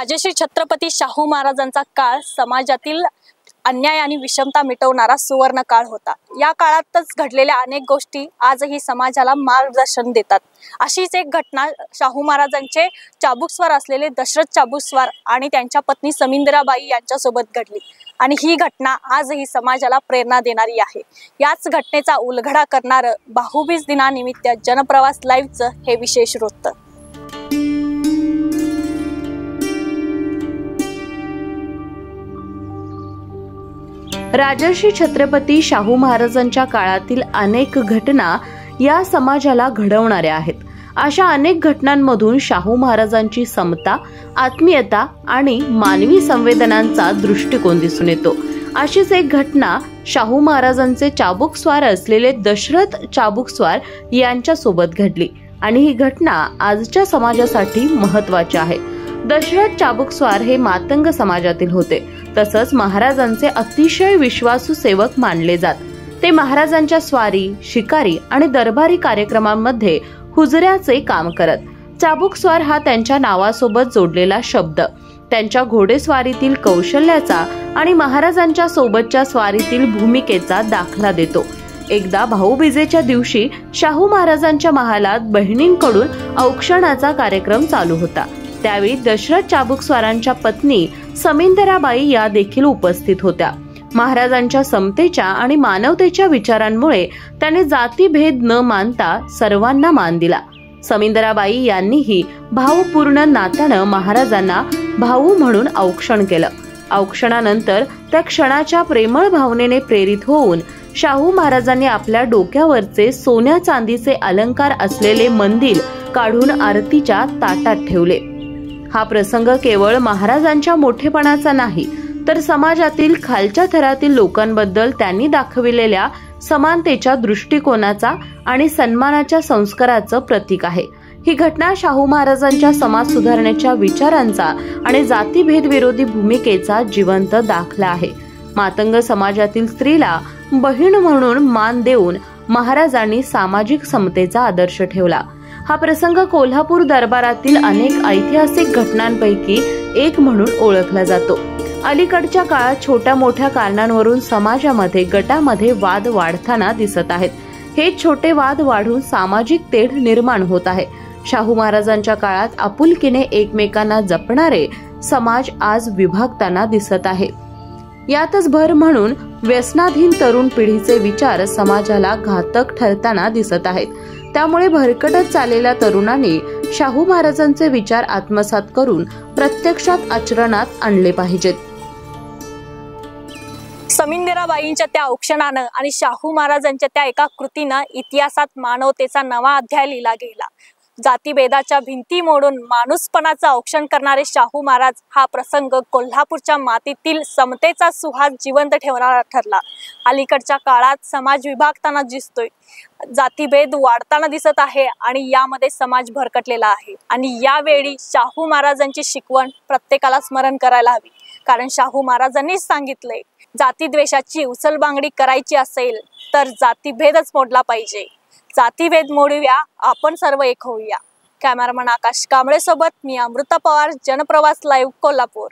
राजश्री छत्रपती शाहू महाराजांचा काळ समाजातील अन्याय आणि विषमता मिटवणारा सुवर्ण काळ होता। या काळातच घडलेल्या अनेक गोष्टी आजही समाजाला मार्गदर्शन देतात। अशीच एक घटना शाहू महाराजांचे चाबुकस्वार असलेले दशरथ चाबुकस्वार आणि त्यांच्या पत्नी समिंदराबाई यांच्यासोबत घडली आणि ही घटना आजही समाजाला प्रेरणा देणारी आहे। याच घटनेचा उलगडा करणारं भाऊबीज दिनानिमित्त जनप्रवास लाईव्हचं हे विशेष वृत्त। राजर्षी छत्रपती शाहू महाराजांच्या काळातील अनेक घटना या समाजाला घडवणाऱ्या आहेत। अशा अनेक घटनांमधून शाहू महाराजांची समता, आत्मीयता आणि मानवी संवेदनांचा दृष्टिकोन दिसून येतो। अशीच एक घटना शाहू महाराजांचे चाबुकस्वार असलेले दशरथ चाबुकस्वार यांच्या सोबत घडली आणि ही घटना आजच्या समाजासाठी महत्त्वाची आहे। दशरथ चाबुकस्वार हे मातंग समाजातील होते, तसंच महाराजांचे अतिशय विश्वासू सेवक मानले जात। ते महाराजांच्या स्वारी, शिकारी आणि दरबारी कार्यक्रमांमध्ये हुजऱ्याचे काम करत। चाबुकस्वार हा त्यांच्या नावासोबत जोडलेला शब्द त्यांच्या घोडेस्वारीतील कौशल्याचा आणि महाराजांच्या सोबतच्या स्वारीतील भूमिकेचा दाखला देतो। एकदा भाऊबीजेच्या दिवशी शाहू महाराजांच्या महालात बहिणींकडून औक्षणाचा कार्यक्रम चालू होता। त्यावेळी दशरथ चाबुकस्वारांच्या पत्नी समिंदराबाई या देखील उपस्थित होत्या। महाराजांच्या समतेच्या आणि मानवतेच्या विचारांमुळे त्याने जातीभेद न मानता सर्वांना मान दिला। समिंदराबाई यांनीही भावपूर्ण नात्यानं महाराजांना भाऊ म्हणून औक्षण केलं। औक्षणानंतर त्या क्षणाच्या प्रेमळ भावनेने प्रेरित होऊन शाहू महाराजांनी आपल्या डोक्यावरचे सोन्या चांदीचे अलंकार असलेले मंदिर काढून आरतीच्या ताटात ठेवले। हा प्रसंग केवळ महाराजांच्या मोठेपणाचा नाही, तर समाजातील खालच्या थरातील लोकांबद्दल त्यांनी दाखविलेल्या समानतेच्या दृष्टिकोनाचा आणि सन्मानाच्या संस्काराचं प्रतीक आहे। ही घटना शाहू महाराजांच्या समाज सुधारण्याच्या विचारांचा आणि जातीभेद विरोधी भूमिकेचा जिवंत दाखला आहे। मातंग समाजातील स्त्रीला बहीण म्हणून मान देऊन महाराजांनी सामाजिक समतेचा आदर्श ठेवला। हा प्रसंग कोल्हापूर दरबारातील अनेक ऐतिहासिक घटनांपैकी एक म्हणून ओळखला जातो। अलीकडच्या काळात छोट्या मोठ्या कारणांवरून समाजामध्ये गटामध्ये वाद वाढताना दिसत आहेत। हे छोटे वाद वाढून सामाजिक तेढ निर्माण होत आहे। शाहू महाराजांच्या काळात आपुलकीने एकमेकांना जपणारे समाज आज विभागताना दिसत आहे। यातच भर म्हणून व्यसनाधीन तरुण पिढीचे विचार समाजाला घातक ठरताना दिसत आहेत। त्यामुळे भरकटत चाललेल्या तरुणांनी शाहू महाराजांचे विचार आत्मसात करून प्रत्यक्षात आचरणात आणले पाहिजेत। समिंदराबाईंच्या त्या औक्षणानं आणि शाहू महाराजांच्या त्या एका कृतीनं इतिहासात मानवतेचा नवा अध्याय लिहिला गेला। जातीभेदाच्या भिंती मोडून माणूसपणाचं औक्षण करणारे शाहू महाराज हा प्रसंग कोल्हापूरच्या मातीतील समतेचा सुहास जिवंत ठेवणारा ठरला। अलीकडच्या काळात समाज विभागताना दिसतोय, जातीभेद वाढताना दिसत आहे आणि यामध्ये समाज भरकटलेला आहे। आणि यावेळी शाहू महाराजांची शिकवण प्रत्येकाला स्मरण करायला हवी, कारण शाहू महाराजांनीच सांगितलंय, जातीद्वेषाची उचलबांगडी करायची असेल तर जातीभेदच मोडला पाहिजे। जातीभेद मोडूया, आपण सर्व एक होऊया। कॅमेरामन आकाश कांबळे सोबत मी अमृता पवार, जनप्रवास लाईव्ह, कोल्हापूर।